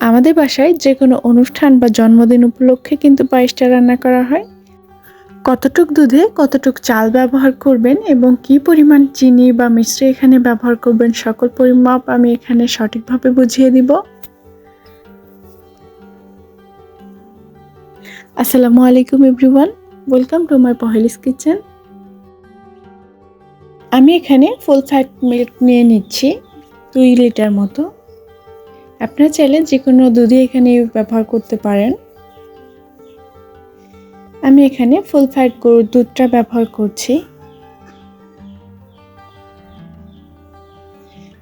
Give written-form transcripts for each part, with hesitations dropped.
আমাদের বাসায় যে কোনো অনুষ্ঠান বা জন্মদিন উপলক্ষে কিন্তু পায়েসটা রান্না করা হয়। কতটুক দুধে কতটুক চাল ব্যবহার করবেন এবং কি পরিমাণ চিনি বা মিশ্রি এখানে ব্যবহার করবেন, সকল পরিমাপ আমি এখানে সঠিকভাবে বুঝিয়ে দিব। আসসালামু আলাইকুম এভরিওয়ান, ওয়েলকাম টু মাই পহেলিস কিচেন। আমি এখানে ফুল ফ্যাট মিল্ক নিয়ে নিচ্ছি 2 লিটার মতো। আপনারা চাইলে যে কোনো দুধই এখানে ব্যবহার করতে পারেন। আমি এখানে ফুল ফ্যাট গরুর দুধটা ব্যবহার করছি।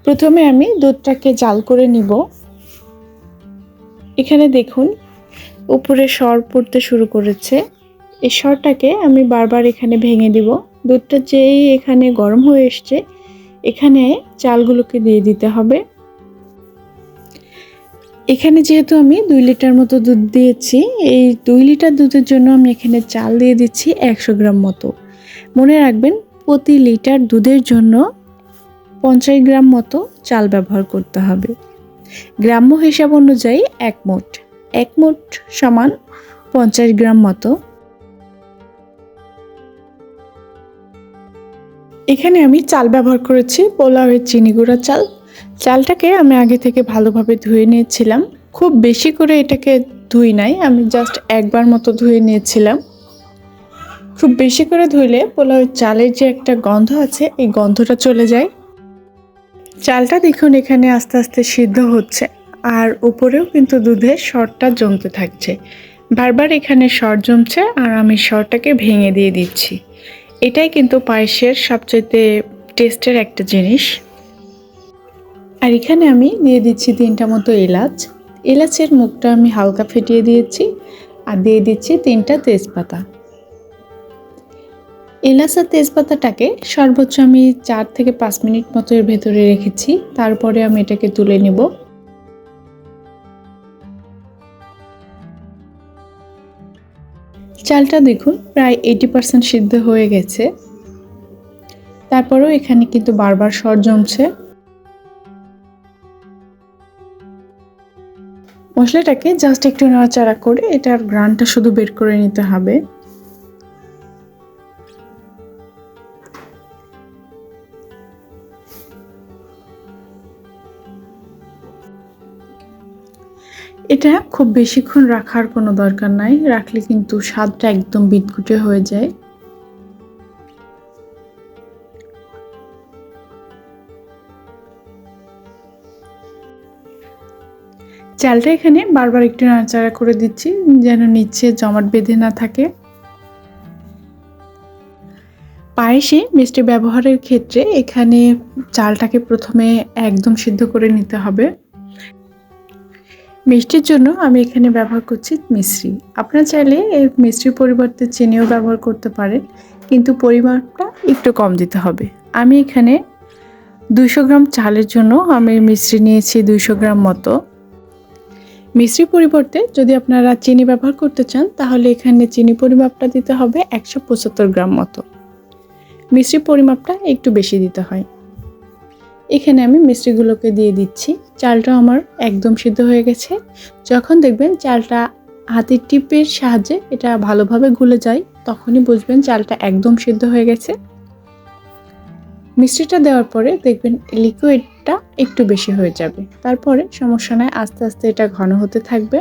প্রথমে আমি দুধটাকে জাল করে নিব। এখানে দেখুন উপরে সর পড়তে শুরু করেছে। এই সরটাকে আমি বারবার এখানে ভেঙে দিব। দুধটা যেই এখানে গরম হয়ে এসছে, এখানে চালগুলোকে দিয়ে দিতে হবে। এখানে যেহেতু আমি 2 লিটার মতো দুধ দিয়েছি, এই 2 লিটার দুধের জন্য আমি এখানে চাল দিয়ে দিচ্ছি 100 গ্রাম মতো। মনে রাখবেন প্রতি লিটার দুধের জন্য 50 গ্রাম মতো চাল ব্যবহার করতে হবে। গ্রাম্য হিসাব অনুযায়ী এক মুঠ সমান 50 গ্রাম মতো। এখানে আমি চাল ব্যবহার করেছি পোলাওয়ের চিনি গুঁড়া চাল। চালটাকে আমি আগে থেকে ভালোভাবে ধুয়ে নিয়েছিলাম। খুব বেশি করে এটাকে ধুই নাই, আমি জাস্ট একবার মতো ধুয়ে নিয়েছিলাম। খুব বেশি করে ধুইলে পোলাওয়ের চালের যে একটা গন্ধ আছে, এই গন্ধটা চলে যায়। চালটা দেখুন এখানে আস্তে আস্তে সিদ্ধ হচ্ছে, আর উপরেও কিন্তু দুধের সরটা জমতে থাকছে। বারবার এখানে সর জমছে আর আমি সরটাকে ভেঙে দিয়ে দিচ্ছি। এটাই কিন্তু পায়েসের সবচেয়ে টেস্টের একটা জিনিস। আর এখানে আমি দিয়ে দিচ্ছি 3টা মতো এলাচ। এলাচের মুখটা আমি হালকা ফেটিয়ে দিয়েছি আর দিয়ে দিচ্ছি 3টা তেজপাতা। এলাচ আর তেজপাতাটাকে সর্বোচ্চ আমি 4 থেকে 5 মিনিট মতো এর ভেতরে রেখেছি। তারপরে আমি এটাকে তুলে নেব। চালটা দেখুন প্রায় 80% সিদ্ধ হয়ে গেছে। তারপরেও এখানে কিন্তু বারবার সর জমছে। মশলাটাকে জাস্ট একটু নাড়াচাড়া করে এটার ঘ্রাণটা শুধু বের করে নিতে হবে। এটা খুব বেশিক্ষণ রাখার কোনো দরকার নাই, রাখলে কিন্তু স্বাদটা একদম বিটকুটে হয়ে যায়। চালটা এখানে বারবার একটু নাড়াচাড়া করে দিচ্ছি যেন নিচে জমাট বেঁধে না থাকে। পায়েসে মিষ্টি ব্যবহারের ক্ষেত্রে এখানে চালটাকে প্রথমে একদম সিদ্ধ করে নিতে হবে। মিষ্টির জন্য আমি এখানে ব্যবহার করছি মিশ্রি। আপনারা চাইলে এই মিশ্রির পরিবর্তে চিনিও ব্যবহার করতে পারেন, কিন্তু পরিমাণটা একটু কম দিতে হবে। আমি এখানে 200 গ্রাম চালের জন্য আমি মিশ্রি নিয়েছি 200 গ্রাম মতো। মিশ্রির পরিবর্তে যদি আপনারা চিনি ব্যবহার করতে চান, তাহলে এখানে চিনি পরিমাপটা দিতে হবে 175 গ্রাম মতো। মিশ্রির পরিমাপটা একটু বেশি দিতে হয়। এখানে আমি মিষ্টিগুলোকে দিয়ে দিচ্ছি। চালটা আমার একদম সিদ্ধ হয়ে গেছে। যখন দেখবেন চালটা হাতের টিপের সাহায্যে এটা ভালোভাবে গুলে যায়, তখনই বুঝবেন চালটা একদম সিদ্ধ হয়ে গেছে। মিষ্টিটা দেওয়ার পরে দেখবেন লিকুইডটা একটু বেশি হয়ে যাবে। তারপরে সমস্যা নাই, আস্তে আস্তে এটা ঘন হতে থাকবে।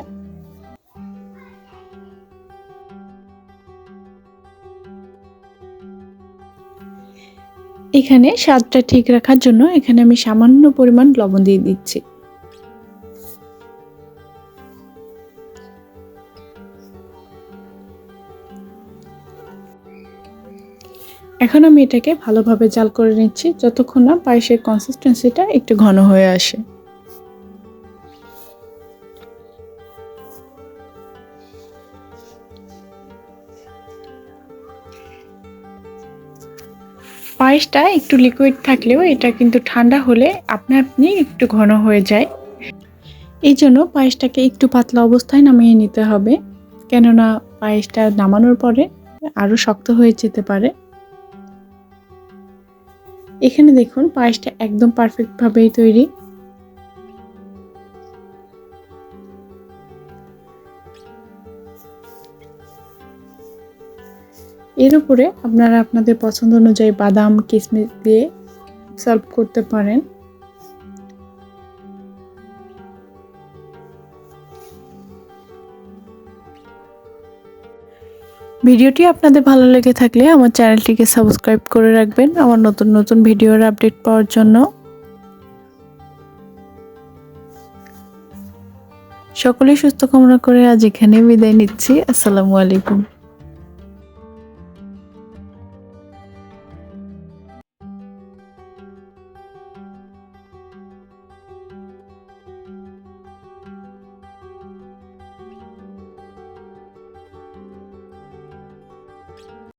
এখানে স্বাদটা ঠিক রাখার জন্য এখানে আমি সামান্য পরিমাণ লবণ দিয়ে দিচ্ছি। এখন আমি এটাকে ভালোভাবে জাল করে নিচ্ছি যতক্ষণ না পায়েসের কনসিস্টেন্সিটা একটু ঘন হয়ে আসে। পায়েসটা একটু লিকুইড থাকলেও এটা কিন্তু ঠান্ডা হলে আপনা আপনি একটু ঘন হয়ে যায়। এই জন্য পায়েসটাকে একটু পাতলা অবস্থায় নামিয়ে নিতে হবে, কেননা পায়েসটা নামানোর পরে আরও শক্ত হয়ে যেতে পারে। এখানে দেখুন পায়েসটা একদম পারফেক্টভাবেই তৈরি। এর উপরে আপনারা আপনাদের পছন্দ অনুযায়ী বাদাম কিশমিশ দিয়ে সার্ভ করতে পারেন। ভিডিওটি আপনাদের ভালো লেগে থাকলে আমার চ্যানেলটিকে সাবস্ক্রাইব করে রাখবেন আমার নতুন নতুন ভিডিওর আপডেট পাওয়ার জন্য। সকলেই সুস্থ কামনা করে আজ এখানে বিদায় নিচ্ছি। আসসালামু আলাইকুম।